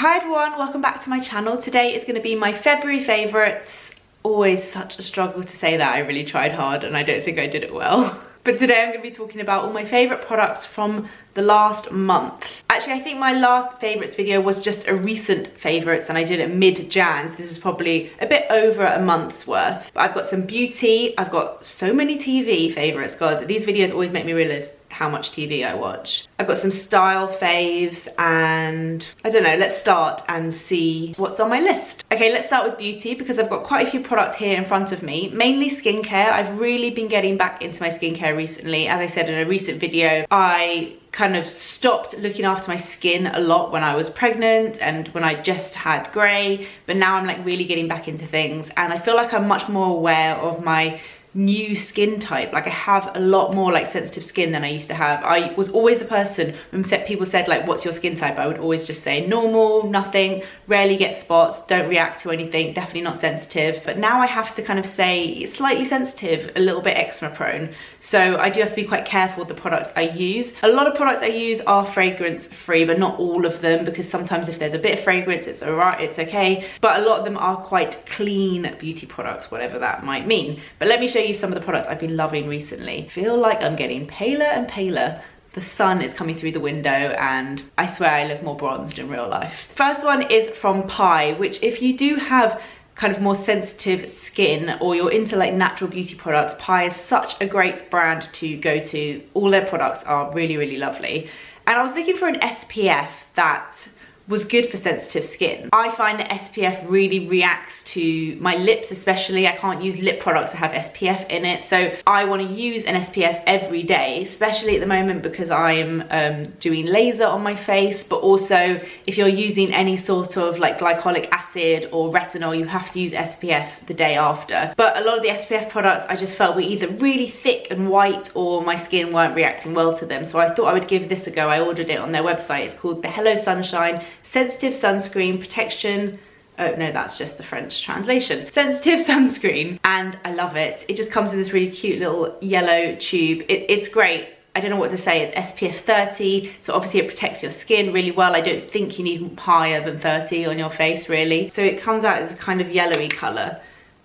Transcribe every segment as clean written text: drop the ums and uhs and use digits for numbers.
Hi everyone, welcome back to my channel. Today is going to be my February favourites. Always such a struggle to say that. I really tried hard and I don't think I did it well. But today I'm going to be talking about all my favourite products from the last month. Actually, I think my last favourites video was just a recent favourites and I did it mid-Jan. This is probably a bit over a month's worth. But I've got some beauty, I've got so many TV favourites. God, these videos always make me realise how much TV I watch. I've got some style faves and I don't know, let's start and see what's on my list. Okay, let's start with beauty because I've got quite a few products here in front of me, mainly skincare. I've really been getting back into my skincare recently. As I said in a recent video, I kind of stopped looking after my skin a lot when I was pregnant and when I just had grey, but now I'm like really getting back into things and I feel like I'm much more aware of my new skin type. Like I have a lot more like sensitive skin than I used to have. I was always the person when people said like what's your skin type, I would always just say normal, nothing, rarely get spots, don't react to anything, definitely not sensitive. But now I have to kind of say slightly sensitive, a little bit eczema prone. So I do have to be quite careful with the products I use. A lot of products I use are fragrance free, but not all of them, because sometimes if there's a bit of fragrance it's alright, it's okay. But a lot of them are quite clean beauty products, whatever that might mean. But let me show you some of the products I've been loving recently. I feel like I'm getting paler and paler. The sun is coming through the window and I swear I look more bronzed in real life. First one is from Pi, which if you do have kind of more sensitive skin or you're into like natural beauty products, Pi is such a great brand to go to. All their products are really, really lovely. And I was looking for an SPF that was good for sensitive skin. I find that SPF really reacts to my lips especially. I can't use lip products that have SPF in it, so I want to use an SPF every day, especially at the moment because I'm doing laser on my face, but also if you're using any sort of like glycolic acid or retinol, you have to use SPF the day after. But a lot of the SPF products I just felt were either really thick and white or my skin weren't reacting well to them, so I thought I would give this a go. I ordered it on their website. It's called the Hello Sunshine Sensitive Sunscreen Protection. Oh no, that's just the French translation. Sensitive sunscreen, and I love it. It just comes in this really cute little yellow tube. It's great. I don't know what to say. It's SPF 30, so obviously it protects your skin really well. I don't think you need higher than 30 on your face really. So it comes out as a kind of yellowy colour.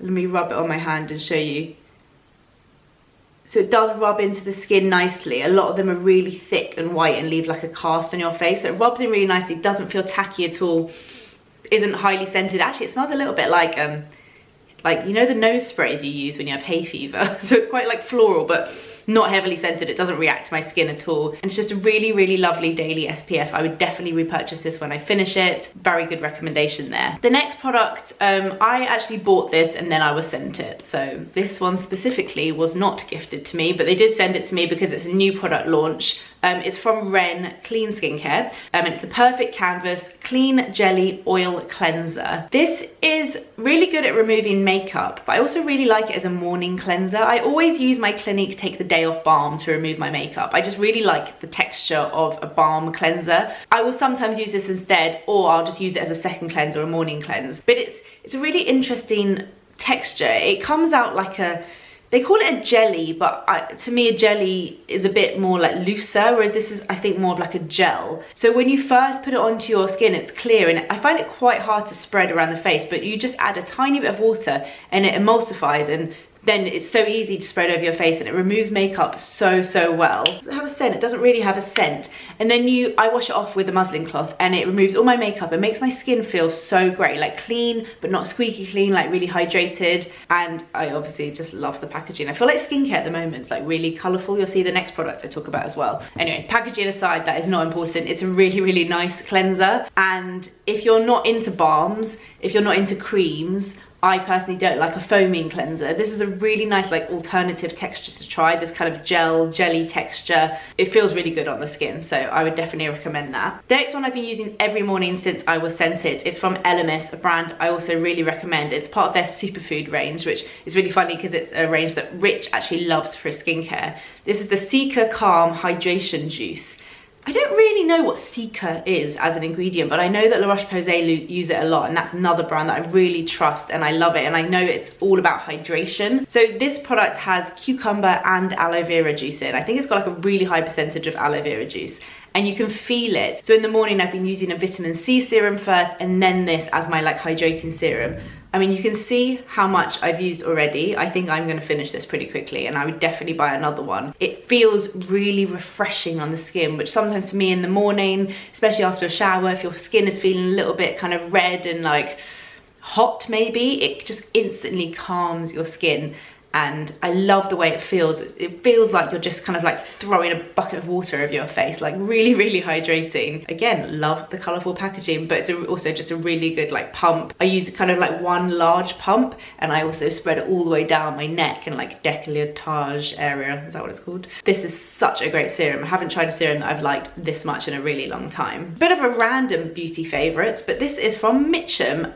Let me rub it on my hand and show you. So it does rub into the skin nicely. A lot of them are really thick and white and leave like a cast on your face. So it rubs in really nicely, doesn't feel tacky at all, isn't highly scented. Actually, it smells a little bit like you know the nose sprays you use when you have hay fever. So it's quite like floral, but not heavily scented. It doesn't react to my skin at all. And it's just a really, really lovely daily SPF. I would definitely repurchase this when I finish it. Very good recommendation there. The next product, I actually bought this and then I was sent it. So this one specifically was not gifted to me, but they did send it to me because it's a new product launch. It's from Ren Clean Skincare, and it's the Perfect Canvas Clean Jelly Oil Cleanser. This is really good at removing makeup, but I also really like it as a morning cleanser. I always use my Clinique Take the Day Off Balm to remove my makeup. I just really like the texture of a balm cleanser. I will sometimes use this instead, or I'll just use it as a second cleanse or a morning cleanse. But it's a really interesting texture. It comes out like they call it a jelly, but to me a jelly is a bit more like looser, whereas this is I think more of like a gel. So when you first put it onto your skin, it's clear, and I find it quite hard to spread around the face, but you just add a tiny bit of water and it emulsifies, and then it's so easy to spread over your face and it removes makeup so well. It doesn't have a scent, it doesn't really have a scent. And then I wash it off with a muslin cloth and it removes all my makeup and makes my skin feel so great, like clean but not squeaky clean, like really hydrated. And I obviously just love the packaging. I feel like skincare at the moment is like really colourful. You'll see the next product I talk about as well. Anyway, packaging aside, that is not important. It's a really, really nice cleanser. And if you're not into balms, if you're not into creams, I personally don't like a foaming cleanser. This is a really nice like alternative texture to try, this kind of jelly texture. It feels really good on the skin, so I would definitely recommend that. The next one I've been using every morning since I was sent it is from Elemis, a brand I also really recommend. It's part of their superfood range, which is really funny because it's a range that Rich actually loves for his skincare. This is the Cica Calm Hydration Juice. I don't really know what Cica is as an ingredient, but I know that La Roche-Posay use it a lot, and that's another brand that I really trust and I love it, and I know it's all about hydration. So this product has cucumber and aloe vera juice in. I think it's got like a really high percentage of aloe vera juice, and you can feel it. So in the morning I've been using a vitamin C serum first and then this as my like hydrating serum. I mean, you can see how much I've used already. I think I'm gonna finish this pretty quickly and I would definitely buy another one. It feels really refreshing on the skin, which sometimes for me in the morning, especially after a shower, if your skin is feeling a little bit kind of red and like hot maybe, it just instantly calms your skin. And I love the way it feels. It feels like you're just kind of like throwing a bucket of water over your face, like really, really hydrating. Again, love the colourful packaging, but it's also just a really good like pump. I use kind of like one large pump, and I also spread it all the way down my neck and like décolletage area. Is that what it's called? This is such a great serum. I haven't tried a serum that I've liked this much in a really long time. Bit of a random beauty favourite, but this is from Mitchum.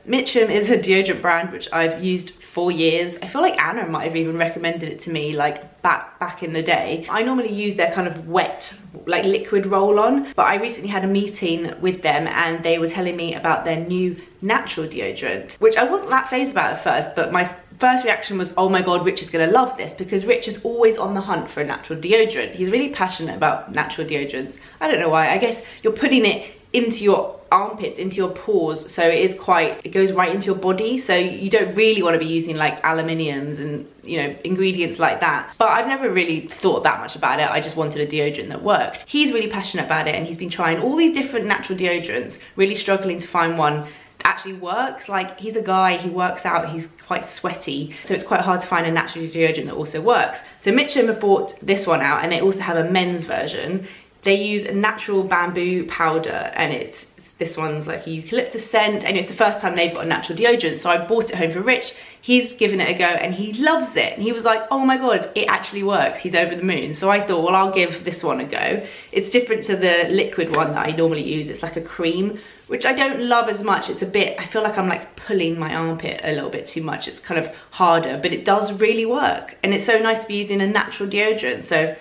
Mitchum is a deodorant brand which I've used for years. I feel like Anna might have even recommended it to me like back in the day. I normally use their kind of wet, like liquid roll-on, but I recently had a meeting with them and they were telling me about their new natural deodorant, which I wasn't that phased about at first, but my first reaction was, oh my god, Rich is gonna love this, because Rich is always on the hunt for a natural deodorant. He's really passionate about natural deodorants. I don't know why. I guess you're putting it into your armpits, into your pores, so it goes right into your body, so you don't really want to be using like aluminiums and, you know, ingredients like that. But I've never really thought that much about it. I just wanted a deodorant that worked. He's really passionate about it and he's been trying all these different natural deodorants, really struggling to find one that actually works. Like, he's a guy, he works out, he's quite sweaty, so it's quite hard to find a natural deodorant that also works. So Mitchum have brought this one out, and they also have a men's version. They use a natural bamboo powder, and this one's like a eucalyptus scent, and it's the first time they've got a natural deodorant, so I bought it home for Rich. He's given it a go and he loves it, and he was like, oh my god, it actually works. He's over the moon. So I thought, well, I'll give this one a go. It's different to the liquid one that I normally use. It's like a cream, which I don't love as much. It's a bit, I feel like I'm like pulling my armpit a little bit too much. It's kind of harder, but it does really work, and it's so nice to be using a natural deodorant. So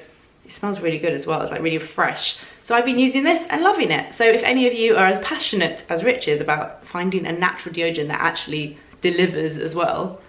it smells really good as well. It's like really fresh. So I've been using this and loving it. So if any of you are as passionate as Rich is about finding a natural deodorant that actually delivers as well,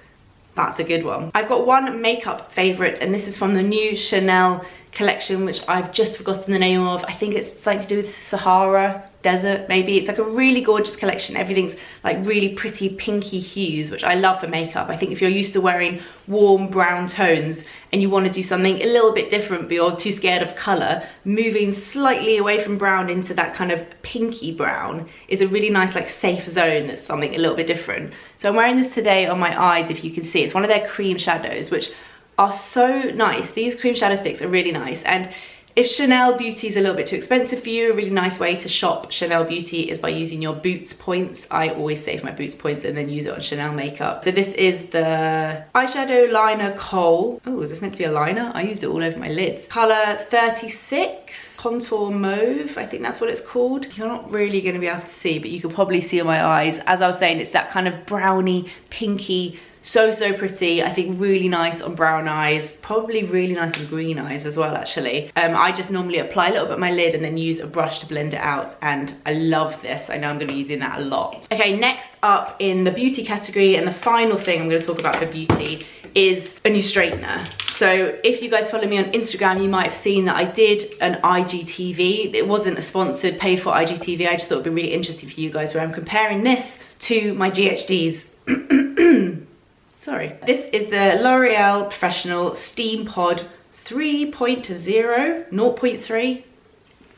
that's a good one. I've got one makeup favourite, and this is from the new Chanel collection, which I've just forgotten the name of. I think it's something to do with Sahara Desert, maybe. It's like a really gorgeous collection. Everything's like really pretty pinky hues, which I love for makeup. I think if you're used to wearing warm brown tones and you want to do something a little bit different, but you're too scared of colour, moving slightly away from brown into that kind of pinky brown is a really nice like safe zone. That's something a little bit different. So I'm wearing this today on my eyes, if you can see. It's one of their cream shadows, which are so nice. These cream shadow sticks are really nice, and if Chanel Beauty is a little bit too expensive for you, a really nice way to shop Chanel Beauty is by using your Boots points. I always save my Boots points and then use it on Chanel makeup. So this is the eyeshadow liner Kohl. Oh, is this meant to be a liner? I used it all over my lids. Colour 36, contour mauve, I think that's what it's called. You're not really going to be able to see, but you can probably see on my eyes. As I was saying, it's that kind of browny, pinky, so pretty. I think really nice on brown eyes, probably really nice on green eyes as well, actually. I just normally apply a little bit on my lid and then use a brush to blend it out, and I love this. I know I'm going to be using that a lot. Okay, next up in the beauty category, and the final thing I'm going to talk about for beauty, is a new straightener. So if you guys follow me on Instagram, you might have seen that I did an IGTV. It wasn't a sponsored, paid for IGTV. I just thought it'd be really interesting for you guys, where I'm comparing this to my GHDs. Sorry. This is the L'Oreal Professional Steam Pod 3.0, 0.3,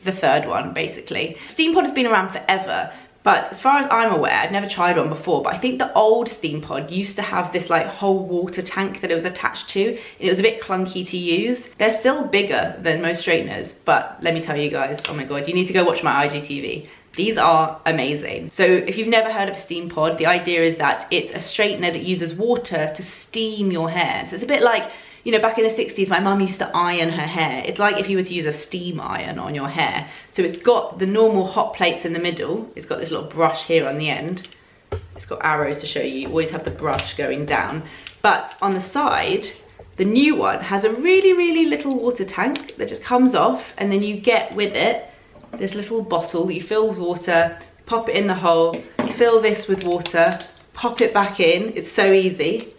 the third one, basically. Steam Pod has been around forever, but as far as I'm aware, I've never tried one before, but I think the old Steam Pod used to have this like whole water tank that it was attached to, and it was a bit clunky to use. They're still bigger than most straighteners, but let me tell you guys, oh my god, you need to go watch my IGTV. These are amazing. So if you've never heard of Steam Pod, the idea is that it's a straightener that uses water to steam your hair. So it's a bit like, you know, back in the 60s, my mum used to iron her hair. It's like if you were to use a steam iron on your hair. So it's got the normal hot plates in the middle. It's got this little brush here on the end. It's got arrows to show you. You always have the brush going down. But on the side, the new one has a really little water tank that just comes off, and then you get with it this little bottle that you fill with water, pop it in the hole, fill this with water, pop it back in. It's so easy.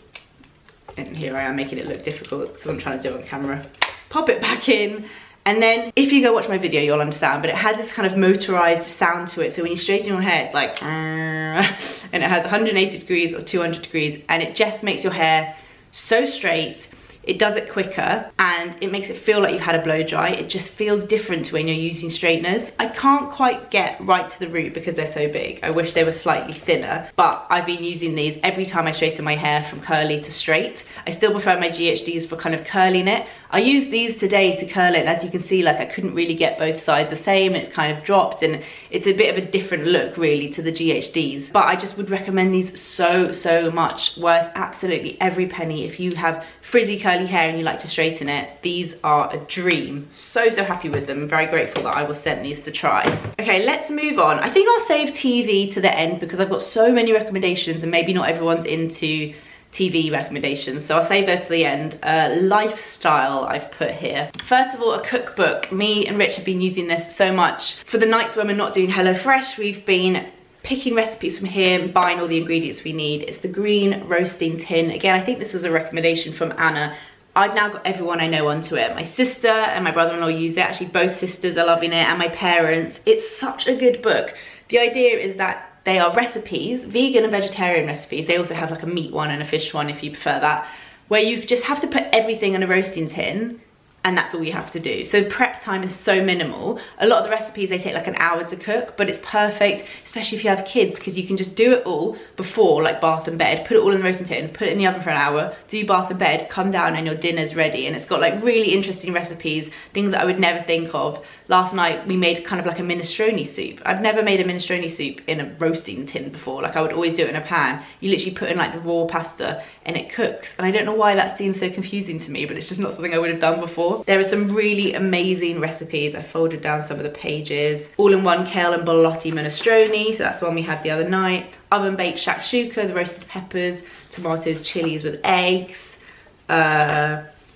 And here I am making it look difficult because I'm trying to do it on camera. Pop it back in, And then if you go watch my video, you'll understand, but it had this kind of motorized sound to it. So when you straighten your hair, it's like, and it has 180 degrees or 200 degrees, and it just makes your hair so straight. It does it quicker, and it makes it feel like you've had a blow dry. It just feels different to when you're using straighteners. I can't quite get right to the root because they're so big. I wish they were slightly thinner, but I've been using these every time I straighten my hair from curly to straight. I still prefer my GHDs for kind of curling it. I used these today to curl it, and as you can see, like, I couldn't really get both sides the same. It's kind of dropped, and it's a bit of a different look really to the GHDs. But I just would recommend these so much. Worth absolutely every penny. If you have frizzy curly hair and you like to straighten it, these are a dream. So happy with them. I'm very grateful that I was sent these to try. Okay, let's move on. I think I'll save TV to the end because I've got so many recommendations and maybe not everyone's into TV recommendations, so I'll save those to the end. Lifestyle I've put here. First of all, a cookbook. Me and Rich have been using this so much. For the nights when we're not doing HelloFresh, we've been picking recipes from here and buying all the ingredients we need. It's the green roasting tin. Again, I think this was a recommendation from Anna. I've now got everyone I know onto it. My sister and my brother-in-law use it. Actually, both sisters are loving it, and my parents. It's such a good book. The idea is that they are recipes, vegan and vegetarian recipes. They also have like a meat one and a fish one if you prefer that, where you just have to put everything in a roasting tin, and that's all you have to do. So prep time is so minimal. A lot of the recipes, they take like an hour to cook, but it's perfect, especially if you have kids, because you can just do it all before like bath and bed, put it all in the roasting tin, put it in the oven for an hour, do bath and bed, come down and your dinner's ready. And it's got like really interesting recipes, things that I would never think of. Last night we made kind of like a minestrone soup. I've never made a minestrone soup in a roasting tin before. Like I would always do it in a pan. You literally put in like the raw pasta and it cooks. And I don't know why that seems so confusing to me, but it's just not something I would have done before. There are some really amazing recipes. I folded down some of the pages. All-in-one kale and borlotti minestrone, so that's the one we had the other night. Oven-baked shakshuka, the roasted peppers, tomatoes, chilies with eggs.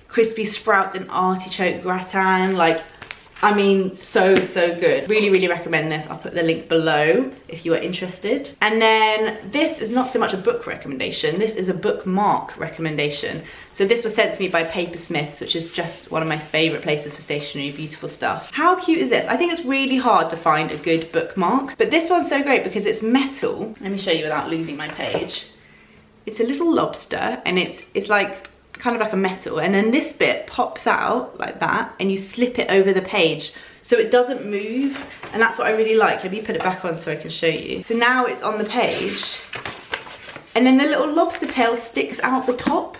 Crispy sprouts and artichoke gratin. Like, I mean, so good. Really recommend this. I'll put the link below if you are interested. And then this is not so much a book recommendation, this is a bookmark recommendation. So this was sent to me by Papersmiths, which is just one of my favorite places for stationery, beautiful stuff. How cute is this? I think it's really hard to find a good bookmark, but this one's so great because it's metal. Let me show you without losing my page. It's a little lobster, and it's like kind of like a metal, and then this bit pops out like that, and you slip it over the page so it doesn't move, and that's what I really like. Let me put it back on so I can show you. So now it's on the page, and then the little lobster tail sticks out the top.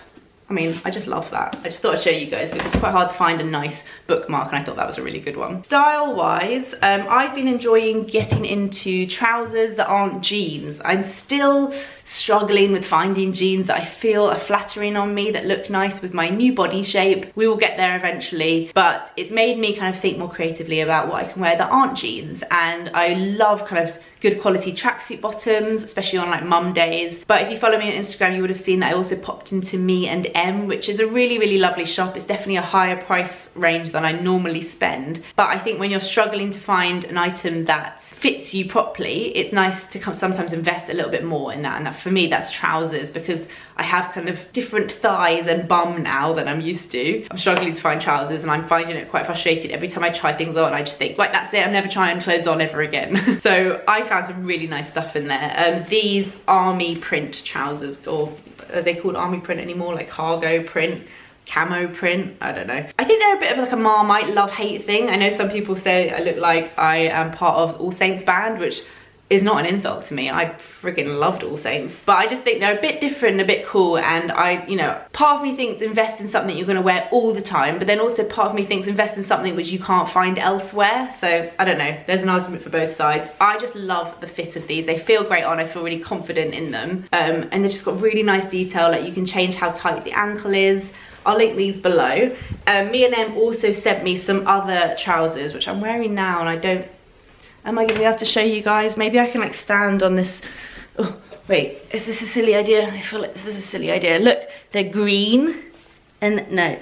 I mean, I just love that. I just thought I'd show you guys because it's quite hard to find a nice bookmark, and I thought that was a really good one. Style-wise, I've been enjoying getting into trousers that aren't jeans. I'm still struggling with finding jeans that I feel are flattering on me, that look nice with my new body shape. We will get there eventually, but it's made me kind of think more creatively about what I can wear that aren't jeans, and I love kind of good quality tracksuit bottoms, especially on like mum days. But if you follow me on Instagram, you would have seen that I also popped into Me and M, which is a really lovely shop. It's definitely a higher price range than I normally spend. But I think when you're struggling to find an item that fits you properly, it's nice to sometimes invest a little bit more in that. And that, for me, that's trousers, because I have kind of different thighs and bum now than I'm used to. I'm struggling to find trousers, and I'm finding it quite frustrating. Every time I try things on, I just think, right, that's it, I'm never trying clothes on ever again. So I found some really nice stuff in there. These army print trousers, or are they called army print anymore? Like cargo print, camo print, I don't know. I think they're a bit of like a Marmite love-hate thing. I know some people say I look like I am part of All Saints band, which is not an insult to me. I friggin' loved All Saints. But I just think they're a bit different and a bit cool, and you know, part of me thinks invest in something you're gonna wear all the time, but then also part of me thinks invest in something which you can't find elsewhere. So I don't know, there's an argument for both sides. I just love the fit of these. They feel great on, I feel really confident in them. And they've just got really nice detail, like you can change how tight the ankle is. I'll link these below. Me and M also sent me some other trousers, which I'm wearing now, and I don't, am I gonna be able to show you guys? Maybe I can like stand on this. Oh, wait, is this a silly idea? I feel like this is a silly idea. Look, they're green. And no,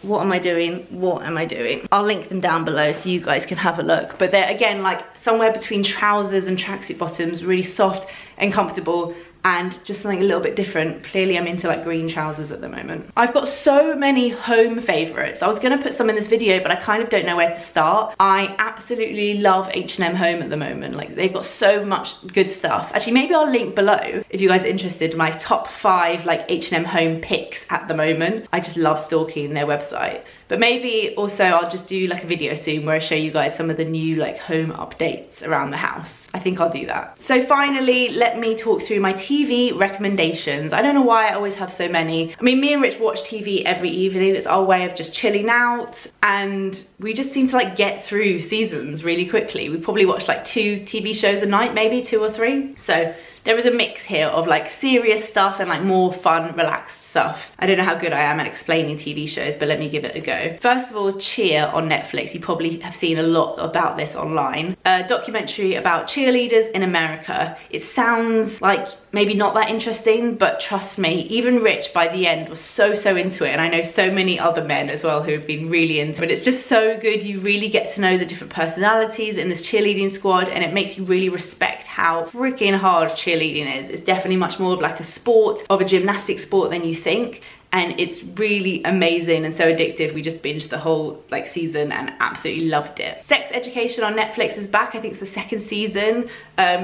what am I doing? What am I doing? I'll link them down below so you guys can have a look. But they're, again, like somewhere between trousers and tracksuit bottoms, really soft and comfortable. and just something a little bit different. Clearly I'm into like green trousers at the moment. I've got so many home favorites. I was gonna put some in this video, but I kind of don't know where to start. I absolutely love H&M Home at the moment. Like, they've got so much good stuff. Actually, maybe I'll link below if you guys are interested, my top 5 like H&M Home picks at the moment. I just love stalking their website. But maybe also I'll just do like a video soon where I show you guys some of the new like home updates around the house. I think I'll do that. So finally, let me talk through my TV recommendations. I don't know why I always have so many. I mean, me and Rich watch TV every evening. It's our way of just chilling out, and we just seem to like get through seasons really quickly. We probably watch like 2 TV shows a night, maybe 2 or 3. So there is a mix here of like serious stuff and like more fun, relaxed stuff. I don't know how good I am at explaining TV shows, but let me give it a go. First of all, Cheer on Netflix. You probably have seen a lot about this online. A documentary about cheerleaders in America. It sounds like maybe not that interesting, but trust me, even Rich by the end was so into it, and I know so many other men as well who have been really into it. It's just so good. You really get to know the different personalities in this cheerleading squad, and it makes you really respect how freaking hard cheerleading is. It's definitely much more of like a sport, of a gymnastic sport than you think, and it's really amazing and so addictive. We just binged the whole like season and absolutely loved it. Sex Education on Netflix is back. I think it's the 2nd season.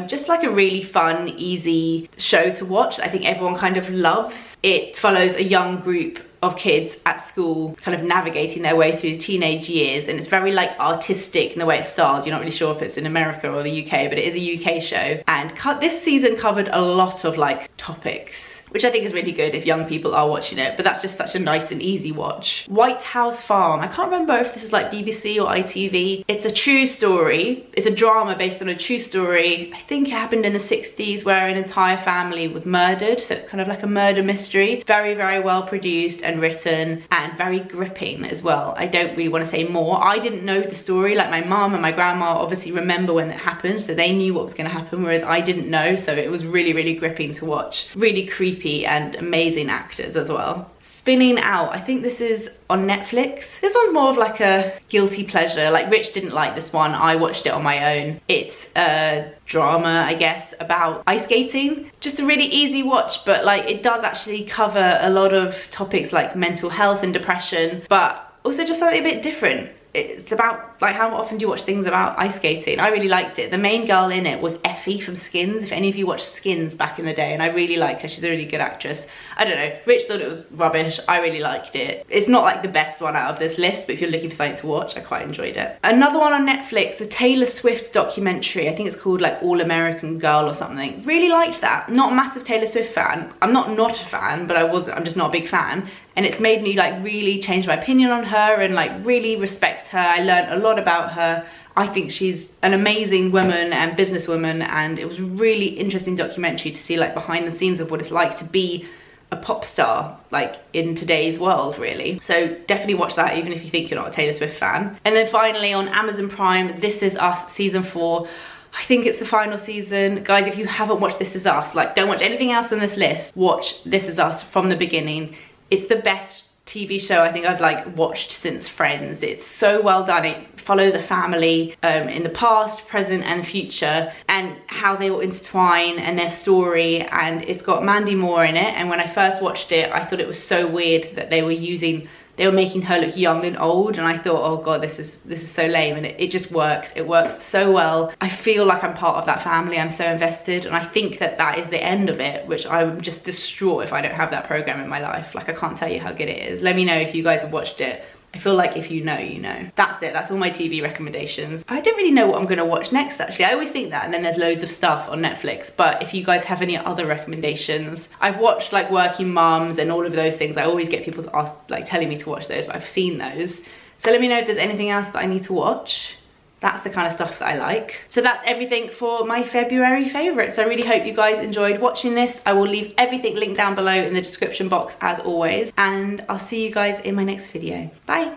Just like a really fun, easy show to watch. I think everyone kind of loves. It follows a young group of kids at school kind of navigating their way through the teenage years, and it's very like artistic in the way it stars. You're not really sure if it's in America or the UK, but it is a UK show, and this season covered a lot of like topics, which I think is really good if young people are watching it, but that's just such a nice and easy watch. White House Farm. I can't remember if this is like BBC or ITV. It's a true story. It's a drama based on a true story. I think it happened in the 60s where an entire family was murdered, so it's kind of like a murder mystery. Very well produced and written, and very gripping as well. I don't really want to say more. I didn't know the story. Like, my mum and my grandma obviously remember when it happened, so they knew what was going to happen, whereas I didn't know, so it was really gripping to watch. Really creepy and amazing actors as well. Spinning Out. I think this is on Netflix. This one's more of like a guilty pleasure. Like, Rich didn't like this one. I watched it on my own. It's a drama, I guess, about ice skating. Just a really easy watch, but like it does actually cover a lot of topics like mental health and depression, but also just something a bit different. It's about like, how often do you watch things about ice skating? I really liked it. The main girl in it was Effie from Skins, if any of you watched Skins back in the day, and I really like her. She's a really good actress. I don't know, Rich thought it was rubbish. I really liked it. It's not like the best one out of this list, but if you're looking for something to watch, I quite enjoyed it. Another one on Netflix, the Taylor Swift documentary. I think it's called like All American Girl or something. Really liked that. Not a massive Taylor Swift fan. I'm not a fan, but I'm just not a big fan. And it's made me like really change my opinion on her and like really respect her. I learned a lot about her. I think she's an amazing woman and businesswoman, and it was a really interesting documentary to see like behind the scenes of what it's like to be a pop star like in today's world, really. So definitely watch that even if you think you're not a Taylor Swift fan. And then finally on Amazon Prime, This Is Us season 4. I think it's the final season. Guys, if you haven't watched This Is Us, like, don't watch anything else on this list. Watch This Is Us from the beginning. It's the best TV show I think I've like watched since Friends. It's so well done. It follows a family in the past, present and future, and how they all intertwine and their story, and it's got Mandy Moore in it. And when I first watched it, I thought it was so weird that they were making her look young and old, and I thought, oh god, this is so lame, and it just works. It works so well. I feel like I'm part of that family. I'm so invested, and I think that is the end of it, which I'm just distraught if I don't have that program in my life. Like, I can't tell you how good it is. Let me know if you guys have watched it. I feel like if you know, you know. That's it. That's all my TV recommendations. I don't really know what I'm going to watch next, actually. I always think that, and then there's loads of stuff on Netflix. But if you guys have any other recommendations, I've watched like Working Mums and all of those things. I always get people to ask, like, telling me to watch those, but I've seen those. So let me know if there's anything else that I need to watch. That's the kind of stuff that I like. So that's everything for my February favourites. I really hope you guys enjoyed watching this. I will leave everything linked down below in the description box as always. And I'll see you guys in my next video. Bye!